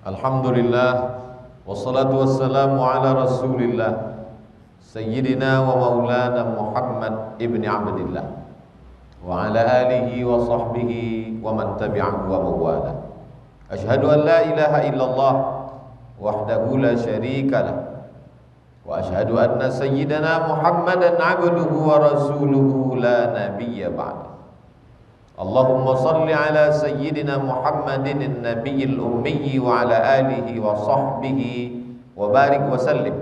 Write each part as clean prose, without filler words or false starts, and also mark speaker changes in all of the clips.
Speaker 1: Alhamdulillah, wassalatu wassalamu ala rasulillah Sayyidina wa maulana Muhammad ibn Abdillah wa ala alihi wa sahbihi wa man tabi'ahu wa mawala. Ashhadu an la ilaha illallah wahdahu la syarika lah, wa ashhadu anna sayyidana Muhammadan abduhu wa rasuluhu la nabiyya ba'da. Allahumma salli ala sayyidina Muhammadin an-nabiyil ummi wa ala alihi wa sahbihi wa barik wa sallim.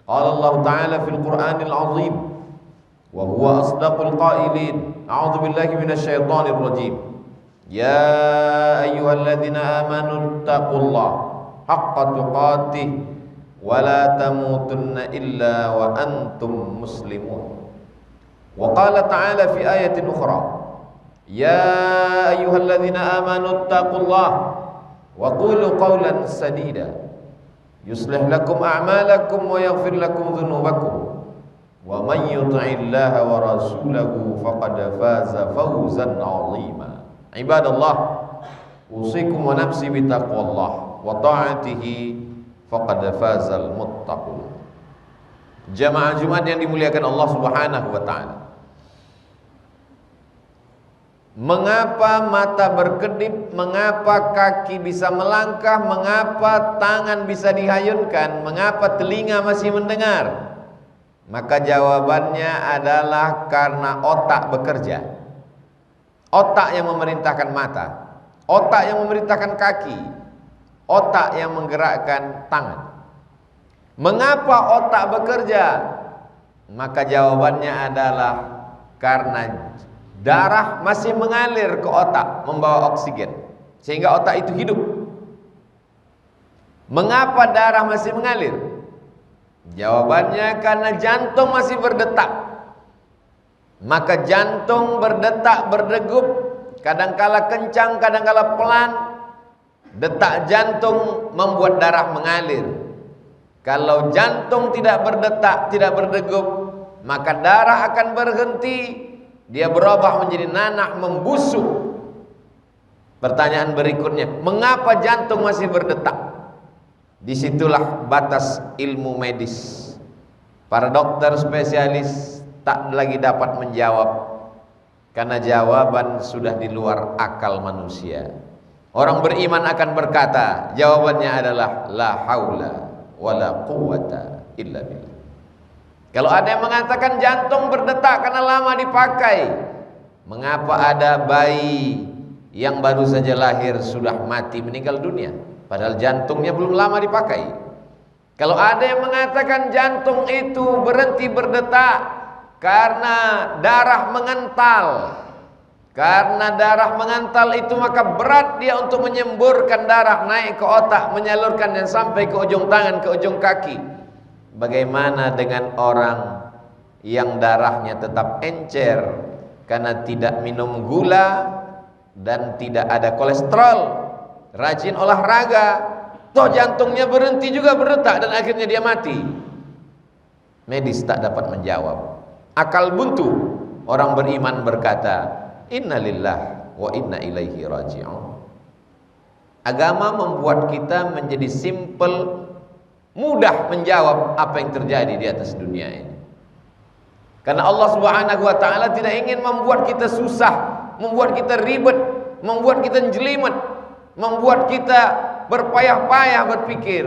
Speaker 1: Qala Allah ta'ala fil Qur'anil azim wa huwa asdaqul qailin. A'udzu billahi minasy syaithanir rajim. Ya ayyuhalladzina amanu taqullaha haqqa tuqatih wa la tamutunna illa wa antum muslimun. Wa qala ta'ala fi ayatin ukhra, Ya ayyuhalladzina amanu taqullaha wa qulu qawlan sadida yuslih lakum a'malakum wa yaghfir lakum dhunubakum wa man yuti'illaha wa rasulahu faqad faza fawzan 'azima. Ibadallah, usikum wa nafsi bitaqwallah wa ta'atihi faqad fazal muttaqun. Jamaah Jumat yang dimuliakan Allah Subhanahu wa taala, mengapa mata berkedip, mengapa kaki bisa melangkah, mengapa tangan bisa dihayunkan, mengapa telinga masih mendengar? Maka jawabannya adalah karena otak bekerja. Otak yang memerintahkan mata, otak yang memerintahkan kaki, otak yang menggerakkan tangan. Mengapa otak bekerja? Maka jawabannya adalah karena darah masih mengalir ke otak, membawa oksigen, sehingga otak itu hidup. Mengapa darah masih mengalir? Jawabannya karena jantung masih berdetak. Maka jantung berdetak, berdegup, kadangkala kencang, kadangkala pelan. Detak jantung membuat darah mengalir. Kalau jantung tidak berdetak, tidak berdegup, maka darah akan berhenti. Dia berubah menjadi nanah, membusuk. Pertanyaan berikutnya, mengapa jantung masih berdetak? Disitulah batas ilmu medis. Para dokter spesialis tak lagi dapat menjawab, karena jawaban sudah di luar akal manusia. Orang beriman akan berkata, jawabannya adalah la haula wala quwwata illa billah. Kalau ada yang mengatakan jantung berdetak karena lama dipakai, mengapa ada bayi yang baru saja lahir sudah mati, meninggal dunia, padahal jantungnya belum lama dipakai? Kalau ada yang mengatakan jantung itu berhenti berdetak karena darah mengental, karena darah mengental itu maka berat dia untuk menyemburkan darah naik ke otak, menyalurkan dan sampai ke ujung tangan, ke ujung kaki. Bagaimana dengan orang yang darahnya tetap encer karena tidak minum gula dan tidak ada kolesterol, rajin olahraga, toh jantungnya berhenti juga berdetak dan akhirnya dia mati? Medis tak dapat menjawab. Akal buntu. Orang beriman berkata, innalillah wa inna ilaihi raji'un. Agama membuat kita menjadi simple, mudah menjawab apa yang terjadi di atas dunia ini. Karena Allah Subhanahu wa taala tidak ingin membuat kita susah, membuat kita ribet, membuat kita jelimet, membuat kita berpayah-payah berpikir.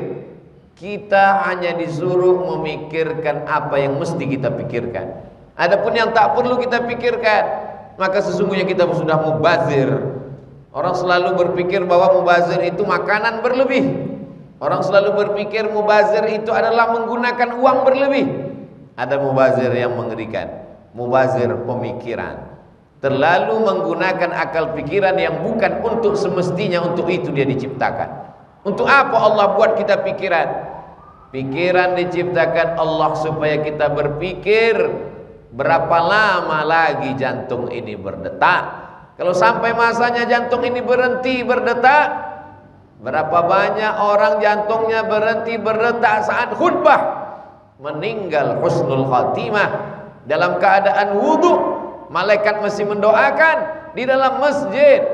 Speaker 1: Kita hanya disuruh memikirkan apa yang mesti kita pikirkan. Adapun yang tak perlu kita pikirkan, maka sesungguhnya kita sudah mubazir. Orang selalu berpikir bahwa mubazir itu makanan berlebih. Orang selalu berpikir mubazir itu adalah menggunakan uang berlebih. Ada mubazir yang mengerikan, mubazir pemikiran. Terlalu menggunakan akal pikiran yang bukan untuk semestinya untuk itu dia diciptakan. Untuk apa Allah buat kita pikiran? Pikiran diciptakan Allah supaya kita berpikir berapa lama lagi jantung ini berdetak. Kalau sampai masanya jantung ini berhenti berdetak, berapa banyak orang jantungnya berhenti berdetak saat khutbah, meninggal husnul khatimah dalam keadaan wudu, malaikat masih mendoakan di dalam masjid,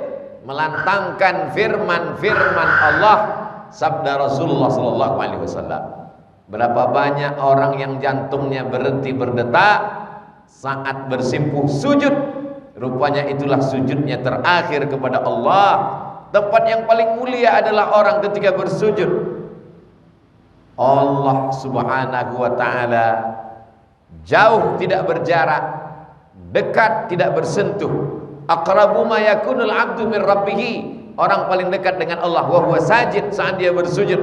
Speaker 1: melantangkan firman-firman Allah, sabda Rasulullah sallallahu alaihi wasallam. Berapa banyak orang yang jantungnya berhenti berdetak saat bersimpuh sujud. Rupanya itulah sujudnya terakhir kepada Allah. Tempat yang paling mulia adalah orang ketika bersujud. Allah subhanahu wa ta'ala jauh tidak berjarak, dekat tidak bersentuh. Aqrabu ma yakunul abdu min rabbih. Orang paling dekat dengan Allah wa huwa sajid, saat dia bersujud.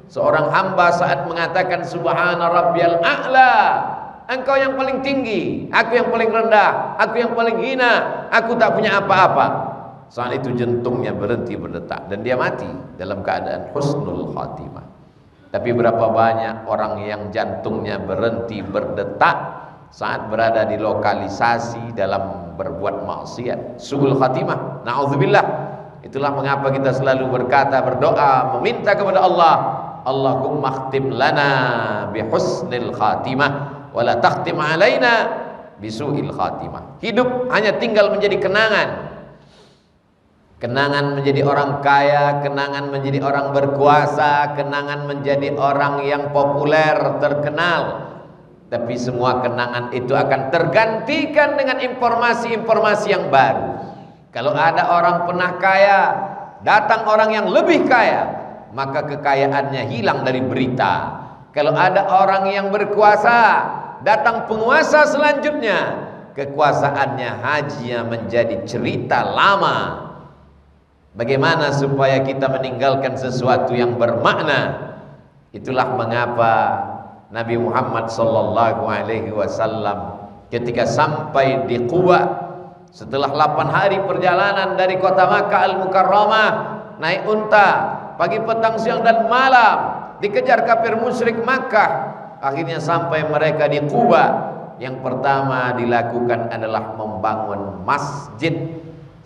Speaker 1: Seorang hamba saat mengatakan subhana rabbiyal a'la, engkau yang paling tinggi, aku yang paling rendah, aku yang paling hina, aku tak punya apa-apa. Saat itu jantungnya berhenti berdetak dan dia mati dalam keadaan husnul khatimah. Tapi berapa banyak orang yang jantungnya berhenti berdetak saat berada di lokalisasi dalam berbuat maksiat, suul khatimah, na'udzubillah. Itulah mengapa kita selalu berkata, berdoa, meminta kepada Allah, Allahumma khtim lana bihusnil khatimah wala takhtim alaina bisu'il khatimah. Hidup hanya tinggal menjadi kenangan. Kenangan menjadi orang kaya, kenangan menjadi orang berkuasa, kenangan menjadi orang yang populer, terkenal. Tapi semua kenangan itu akan tergantikan dengan informasi-informasi yang baru. Kalau ada orang pernah kaya, datang orang yang lebih kaya, maka kekayaannya hilang dari berita. Kalau ada orang yang berkuasa, datang penguasa selanjutnya, kekuasaannya hanya menjadi cerita lama. Bagaimana supaya kita meninggalkan sesuatu yang bermakna? Itulah mengapa Nabi Muhammad sallallahu alaihi wasallam ketika sampai di Quba, setelah 8 hari perjalanan dari kota Makkah Al-Mukarramah, naik unta pagi, petang, siang dan malam, dikejar kafir musyrik Makkah. Akhirnya sampai mereka di Quba. Yang pertama dilakukan adalah membangun masjid.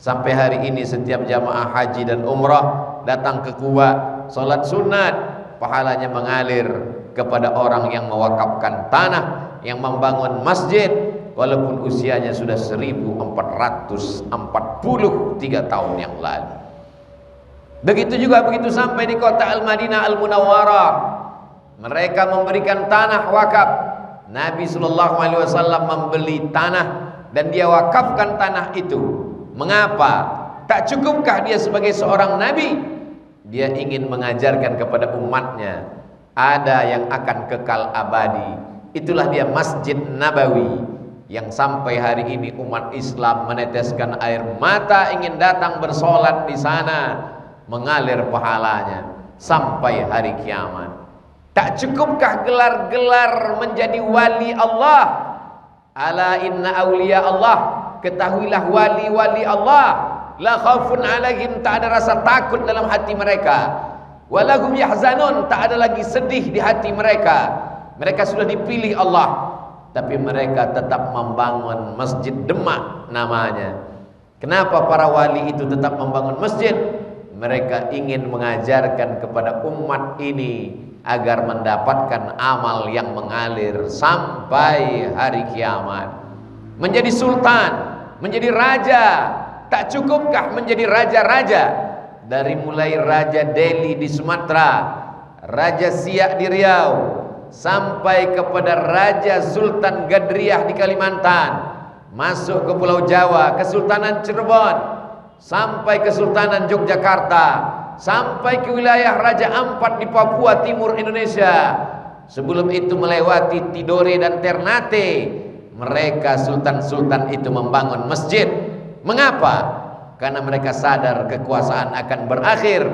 Speaker 1: Sampai hari ini setiap jamaah haji dan umrah datang ke Quba, sholat sunat, pahalanya mengalir kepada orang yang mewakafkan tanah, yang membangun masjid, walaupun usianya sudah 1443 tahun yang lalu. Begitu juga begitu sampai di kota Al-Madinah Al-Munawwarah, mereka memberikan tanah wakaf. Nabi SAW membeli tanah dan dia wakafkan tanah itu. Mengapa? Tak cukupkah dia sebagai seorang nabi? Dia ingin mengajarkan kepada umatnya ada yang akan kekal abadi. Itulah dia Masjid Nabawi yang sampai hari ini umat Islam meneteskan air mata ingin datang bersolat di sana, mengalir pahalanya sampai hari kiamat. Tak cukupkah gelar-gelar menjadi wali Allah? Ala inna awliya Allah, ketahuilah wali-wali Allah la khaufun alaihim, tak ada rasa takut dalam hati mereka, walahum yahzanun, tak ada lagi sedih di hati mereka. Mereka sudah dipilih Allah, tapi mereka tetap membangun Masjid Demak namanya. Kenapa para wali itu tetap membangun masjid? Mereka ingin mengajarkan kepada umat ini agar mendapatkan amal yang mengalir sampai hari kiamat. Menjadi sultan, menjadi raja, tak cukupkah menjadi raja-raja? Dari mulai Raja Delhi di Sumatera, Raja Siak di Riau, sampai kepada Raja Sultan Gadriah di Kalimantan, masuk ke Pulau Jawa, Kesultanan Cirebon, sampai Kesultanan Yogyakarta, sampai ke wilayah Raja Ampat di Papua Timur Indonesia. Sebelum itu melewati Tidore dan Ternate, mereka sultan-sultan itu membangun masjid. Mengapa? Karena mereka sadar kekuasaan akan berakhir,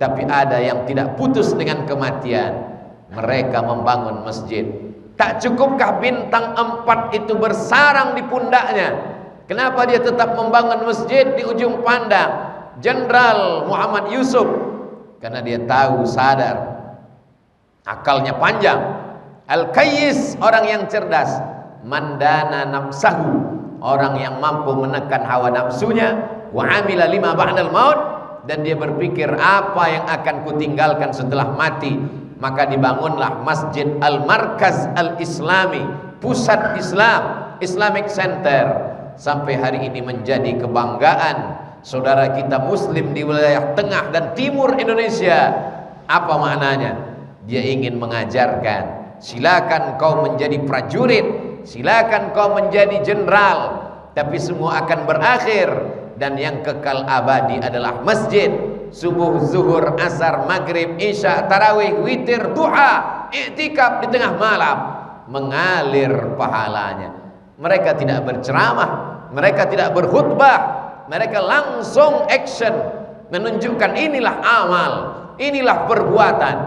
Speaker 1: tapi ada yang tidak putus dengan kematian. Mereka membangun masjid. Tak cukupkah bintang 4 itu bersarang di pundaknya? Kenapa dia tetap membangun masjid di ujung pandang? Jenderal Muhammad Yusuf, karena dia tahu, sadar, akalnya panjang. Al-Kayyis, orang yang cerdas. Mandana nafsahu, orang yang mampu menekan hawa nafsunya. Wa amila lima ba'dal maut, dan dia berpikir apa yang akan kutinggalkan setelah mati. Maka dibangunlah Masjid Al-Markaz Al-Islami, pusat Islam, Islamic Center. Sampai hari ini menjadi kebanggaan saudara kita muslim di wilayah tengah dan timur Indonesia. Apa maknanya? Dia ingin mengajarkan, silakan kau menjadi prajurit, silakan kau menjadi jenderal, tapi semua akan berakhir, dan yang kekal abadi adalah masjid. Subuh, zuhur, asar, maghrib, isya, tarawih, witir, duha, iktikaf di tengah malam, mengalir pahalanya. Mereka tidak berceramah, mereka tidak berkhutbah, mereka langsung action, menunjukkan inilah amal, inilah perbuatan.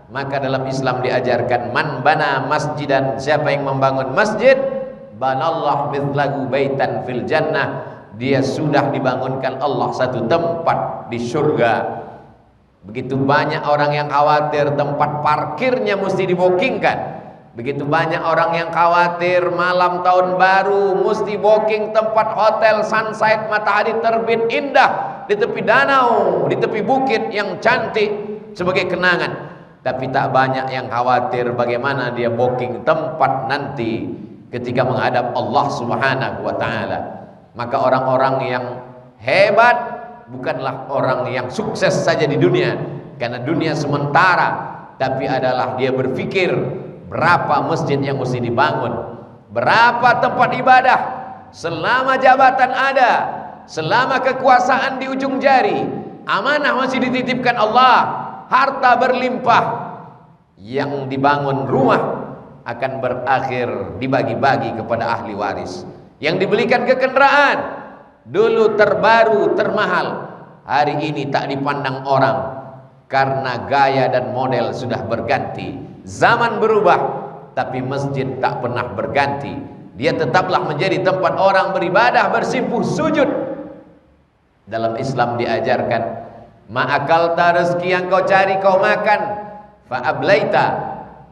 Speaker 1: Maka dalam Islam diajarkan, man bana masjidan, siapa yang membangun masjid, banallah mithlahu baitan fil jannah, dia sudah dibangunkan Allah satu tempat di surga. Begitu banyak orang yang khawatir tempat parkirnya mesti dibokingkan. Begitu banyak orang yang khawatir malam tahun baru mesti booking tempat hotel sunset matahari terbit indah di tepi danau, di tepi bukit yang cantik sebagai kenangan. Tapi tak banyak yang khawatir bagaimana dia booking tempat nanti ketika menghadap Allah Subhanahu wa ta'ala. Maka orang-orang yang hebat bukanlah orang yang sukses saja di dunia, karena dunia sementara, tapi adalah dia berpikir berapa masjid yang mesti dibangun, berapa tempat ibadah selama jabatan ada, selama kekuasaan di ujung jari, amanah masih dititipkan Allah, harta berlimpah, yang dibangun rumah akan berakhir dibagi-bagi kepada ahli waris. Yang dibelikan ke kendaraan dulu terbaru, termahal, hari ini tak dipandang orang karena gaya dan model sudah berganti. Zaman berubah, tapi masjid tak pernah berganti. Dia tetaplah menjadi tempat orang beribadah, bersimpuh sujud. Dalam Islam diajarkan, ma'akalta, rezeki yang kau cari kau makan, fa'ablaita,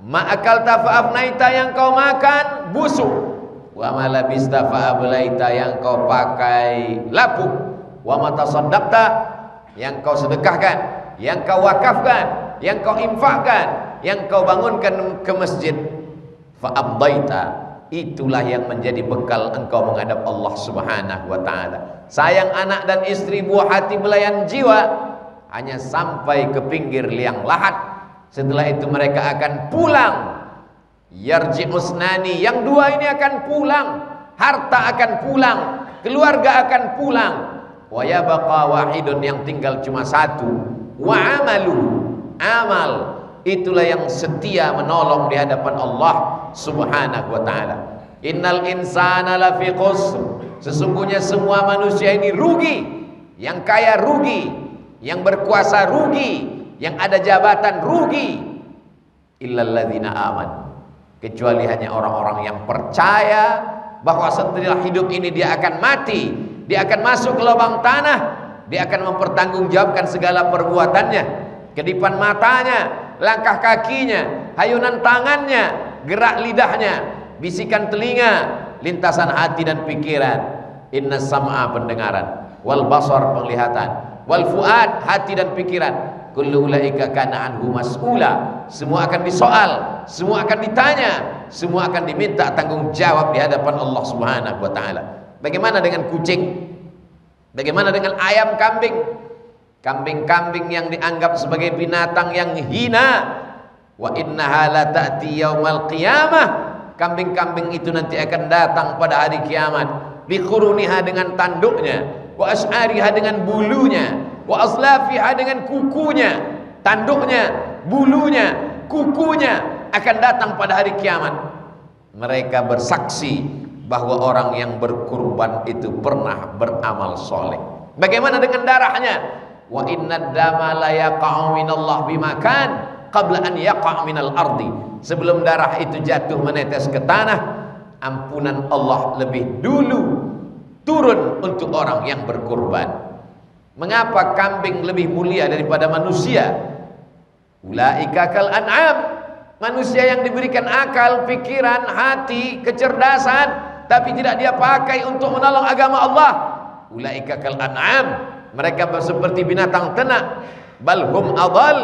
Speaker 1: ma'akalta fa'afnaita, yang kau makan busuk, wa malabista fa'ablaita, yang kau pakai lapuk, wa matasaddaqta, yang kau sedekahkan, yang kau wakafkan, yang kau infakkan, yang kau bangunkan ke masjid, fa'abdaita, itulah yang menjadi bekal engkau menghadap Allah Subhanahu wa ta'ala. Sayang anak dan istri, buah hati, belayan jiwa, hanya sampai ke pinggir liang lahat. Setelah itu mereka akan pulang. Yarji'usnani, yang dua ini akan pulang, harta akan pulang, keluarga akan pulang. Wa yabqa wahidun, yang tinggal cuma satu. Wa amalu, amal, itulah yang setia menolong di hadapan Allah Subhanahu wa ta'ala. Innal insana lafi khusr, sesungguhnya semua manusia ini rugi. Yang kaya rugi, yang berkuasa rugi, yang ada jabatan rugi. Illalladzina amanu, kecuali hanya orang-orang yang percaya bahwa setelah hidup ini dia akan mati, dia akan masuk ke lubang tanah, dia akan mempertanggungjawabkan segala perbuatannya, kedipan matanya, langkah kakinya, hayunan tangannya, gerak lidahnya, bisikan telinga, lintasan hati dan pikiran. Inna sam'a, pendengaran, wal basar, penglihatan, wal fuad, hati dan pikiran, kullu ulaika kana anhu mas'ula, semua akan disoal, semua akan ditanya, semua akan diminta tanggung jawab di hadapan Allah Subhanahu wa ta'ala. Bagaimana dengan kucing? Bagaimana dengan ayam, kambing? Kambing-kambing yang dianggap sebagai binatang yang hina, wa innaha la ta'ti yaumal qiyamah, kambing-kambing itu nanti akan datang pada hari kiamat, bi quruniha, dengan tanduknya, wa as'ariha, dengan bulunya, wa aslafiha, dengan kukunya. Tanduknya, bulunya, kukunya akan datang pada hari kiamat. Mereka bersaksi bahwa orang yang berkurban itu pernah beramal soleh. Bagaimana dengan darahnya? Wa inna dama la yaqa'u minallah bimakan qabla an yaqa' minal ardi, sebelum darah itu jatuh menetes ke tanah, ampunan Allah lebih dulu turun untuk orang yang berkurban. Mengapa kambing lebih mulia daripada manusia? Ulaika kal an'am, manusia yang diberikan akal, pikiran, hati, kecerdasan, tapi tidak dia pakai untuk menolong agama Allah. Ulaika kal an'am, mereka seperti binatang ternak. Bal hum adall,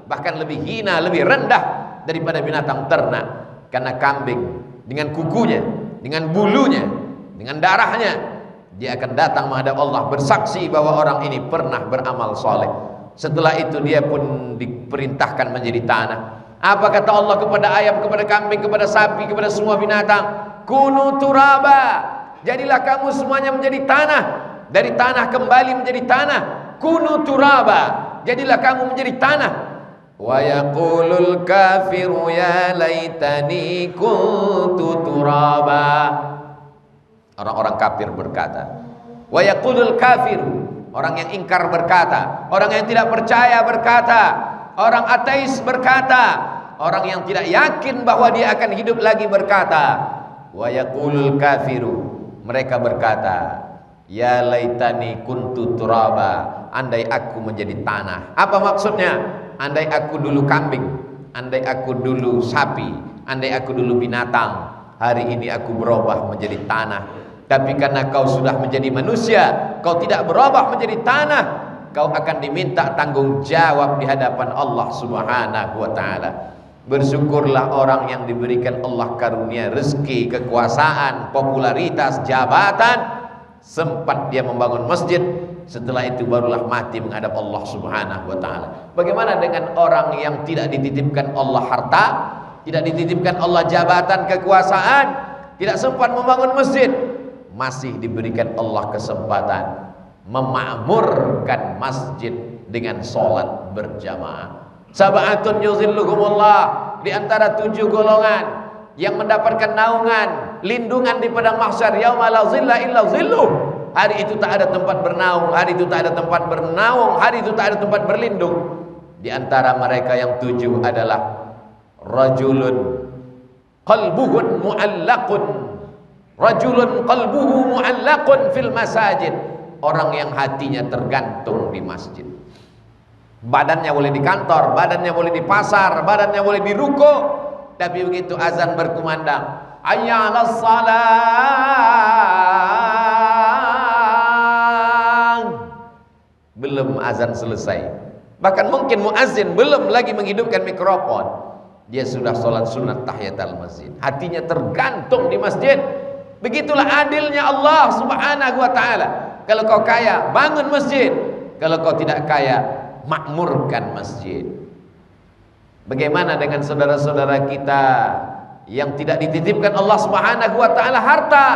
Speaker 1: bahkan lebih hina, lebih rendah daripada binatang ternak. Karena kambing dengan kukunya, dengan bulunya, dengan darahnya, dia akan datang menghadap Allah bersaksi bahwa orang ini pernah beramal soleh. Setelah itu dia pun diperintahkan menjadi tanah. Apa kata Allah kepada ayam, kepada kambing, kepada sapi, kepada semua binatang? Kunu turaba, jadilah kamu semuanya menjadi tanah. Dari tanah kembali menjadi tanah. Kunu turaba, jadilah kamu menjadi tanah. Wa yaqulul kafiru ya laitani kuntu turaba. Orang-orang kafir berkata, wa yaqulul kafiru, orang yang ingkar berkata, orang yang tidak percaya berkata, orang ateis berkata, orang yang tidak yakin bahwa dia akan hidup lagi berkata, wa yaqulul kafiru, mereka berkata, ya laitani kuntu turaba, andai aku menjadi tanah. Apa maksudnya? Andai aku dulu kambing, andai aku dulu sapi, andai aku dulu binatang, hari ini aku berubah menjadi tanah. Tapi karena kau sudah menjadi manusia, kau tidak berubah menjadi tanah, kau akan diminta tanggung jawab di hadapan Allah Subhanahu wa ta'ala. Bersyukurlah orang yang diberikan Allah karunia rezeki, kekuasaan, popularitas, jabatan, sempat dia membangun masjid, setelah itu barulah mati menghadap Allah Subhanahu wa ta'ala. Bagaimana dengan orang yang tidak dititipkan Allah harta, tidak dititipkan Allah jabatan, kekuasaan, tidak sempat membangun masjid, masih diberikan Allah kesempatan memakmurkan masjid dengan sholat berjamaah. Sab'atun yuzilluhumullah, di antara 7 golongan yang mendapatkan naungan, lindungan di padang mahsyar, yauma la zilla illa zilluh. Hari itu tak ada tempat bernaung, hari itu tak ada tempat bernaung, hari itu tak ada tempat berlindung. Di antara mereka yang 7 adalah rajulun qalbuhun mu'allaqun, rajulun qalbuhu mu'allaqun fil masajid, orang yang hatinya tergantung di masjid. Badannya boleh di kantor, badannya boleh di pasar, badannya boleh di ruko, tapi begitu azan berkumandang, hayya 'alas salat, belum azan selesai, bahkan mungkin muazzin belum lagi menghidupkan mikrofon, dia sudah sholat sunat tahiyatul masjid, hatinya tergantung di masjid. Begitulah adilnya Allah Subhanahu wa ta'ala. Kalau kau kaya, bangun masjid. Kalau kau tidak kaya, makmurkan masjid. Bagaimana dengan saudara-saudara kita yang tidak dititipkan Allah Subhanahu wa ta'ala harta,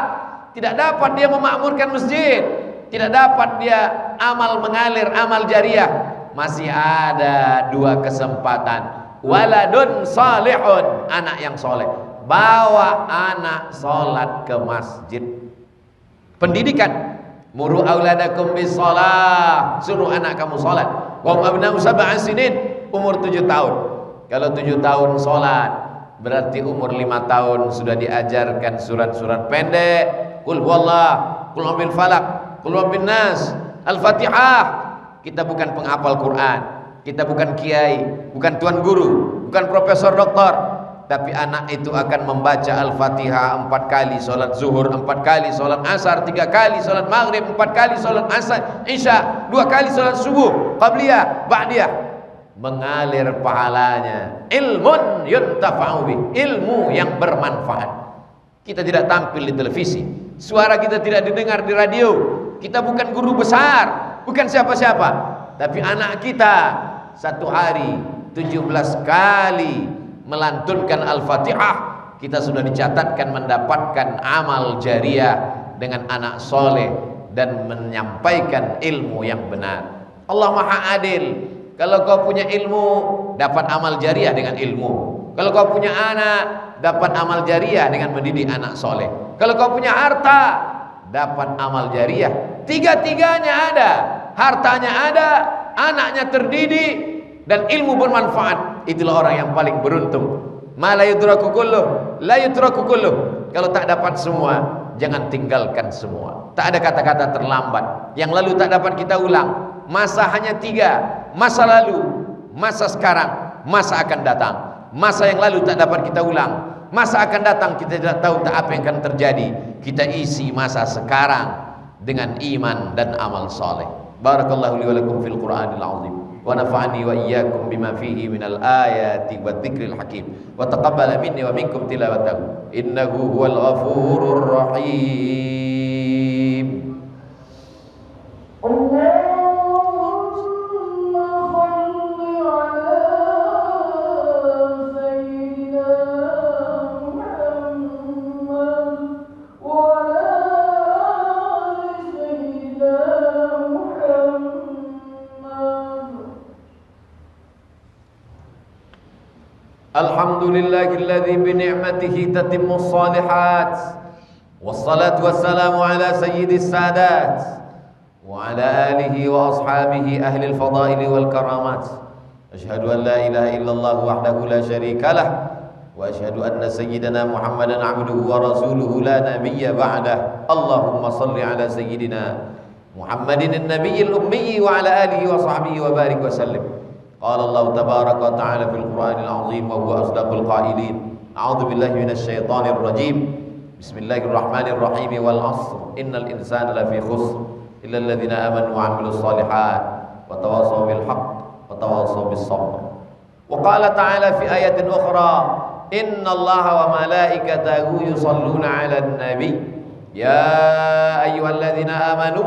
Speaker 1: tidak dapat dia memakmurkan masjid, tidak dapat dia amal mengalir, amal jariah. Masih ada 2 kesempatan. Waladun salihun, anak yang soleh. Bawa anak sholat ke masjid. Pendidikan, muru auladakum bis shalah, suruh anak kamu sholat. Wa abna'u sab'a sinin, umur 7 tahun. Kalau 7 tahun sholat, berarti umur 5 tahun sudah diajarkan surat-surat pendek, qul huwallah, qul a'udzu bil falaq, qul a'udzu bin nas, al-fatihah. Kita bukan penghafal Quran, kita bukan kiai, bukan tuan guru, bukan profesor doktor, tapi anak itu akan membaca Al-Fatihah 4 kali sholat zuhur, 4 kali sholat asar, 3 kali sholat maghrib, 4 kali sholat asar, isya, 2 kali sholat subuh, qabliyah, ba'diyah. Mengalir pahalanya. Ilmun yuntafa'u bih, ilmu yang bermanfaat. Kita tidak tampil di televisi, suara kita tidak didengar di radio, kita bukan guru besar, bukan siapa-siapa, tapi anak kita 1 hari 17 kali melantunkan Al-Fatihah, kita sudah dicatatkan mendapatkan amal jariah dengan anak soleh dan menyampaikan ilmu yang benar. Allah Maha Adil. Kalau kau punya ilmu, dapat amal jariah dengan ilmu. Kalau kau punya anak, dapat amal jariah dengan mendidik anak soleh. Kalau kau punya harta, dapat amal jariah. Tiga-tiganya ada, hartanya ada, anaknya terdidik, dan ilmu bermanfaat. Itulah orang yang paling beruntung. Ma la yudraku kulluh, la yudraku kulluh. Kalau tak dapat semua, jangan tinggalkan semua. Tak ada kata-kata terlambat. Yang lalu tak dapat kita ulang. Masa hanya 3, masa lalu, masa sekarang, masa akan datang. Masa yang lalu tak dapat kita ulang, masa akan datang kita tidak tahu tak apa yang akan terjadi. Kita isi masa sekarang dengan iman dan amal soleh. Barakallahu li wa lakum fil Qur'anil azim, wa nafa'ani wa iyyakum bima fihi minal ayati wa dzikril hakim, wa taqabbala minni wa minkum tilawatahu innahu huwal ghafurur rahim. Allahu Alhamdulillahilladzi bini'matihi tatimmus shalihat. Wassalatu wassalamu ala sayyidis sadat wa ala alihi wa ashabihi ahlil fadaili wal karamat. Asyhadu an la ilaha illallah wahdahu la syarikalah wa asyhadu anna sayyidana Muhammadan abduhu wa rasuluhu la nabiyya ba'dah. Allahumma salli ala sayyidina Muhammadin an-nabiyil ummi wa ala alihi wa sahbihi wa barik wa sallim. Qala Allah tabaraka wa ta'ala fil Qur'anil azim wa huwa asdaqul qailin. A'udzu billahi minasy syaithanir rajim. Bismillahirrahmanirrahim. Wal 'ashr innal insana lafi khusr illa alladziina amanu wa 'amilus shalihat wa tawassaw bil haqq wa tawassaw bis sabr. Wa qala ta'ala fi ayatin ukhra, innallaha wa malaikatahu yusalluna 'alan nabi ya ayyuhalladzina amanu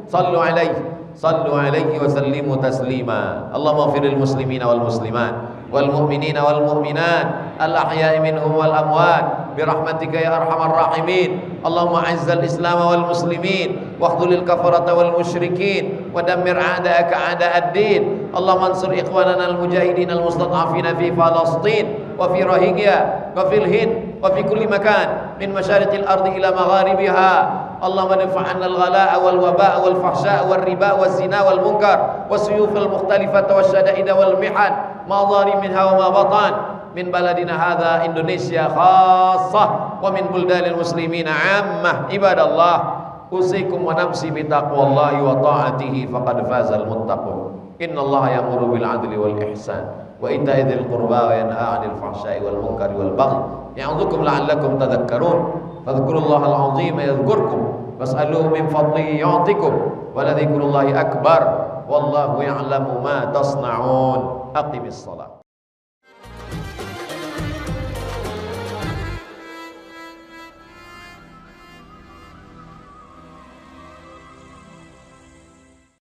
Speaker 1: sallu alaihi wa sallimu taslima. Allahumma ighfir lil muslimina wal muslimat wal mu'minina wal mu'minat al ahya'i minhum wal amwat bi rahmatika ya arhamar rahimin. Allahumma izzal islam wal muslimin wa khudhil kafarata wal musyrikin wa dammir a'da'aka a'da'ad din. Allahumma ansur ikhwanana al mujahidin al mustad'afina fi Palestin wa fi Rohingya wa fil Hind wa fi kulli makan min masyariqil ardi ila magharibiha. Allahumma dafa'anna al-ghalaa wal wabaa wal fahsyaa wal riba waz zina wal munkar was-suyuf al-mukhtalifata wasyada'ida wal mihan ma dhahara minha wa ma batan min baladina hadza Indonesia khassah wa min buldanil muslimina 'ammah. Ibadallah, usikum wa nafsi bi taqwallahi wa ta'atihi faqad fazal muttaqun. Innallaha ya'muru bil 'adli wal ihsan wa ita'i dzil qurba wa yanha 'anil fahsya'i wal munkari wal baghi ya'udzukum la'allakum tadhakkarun. Fadhkurullahal 'azima yadhkurkum was'aluhu min fadlihi yu'tikum wa la dzikrullahi akbar wallahu ya'lamu ma tasna'un. Aqimis shalah.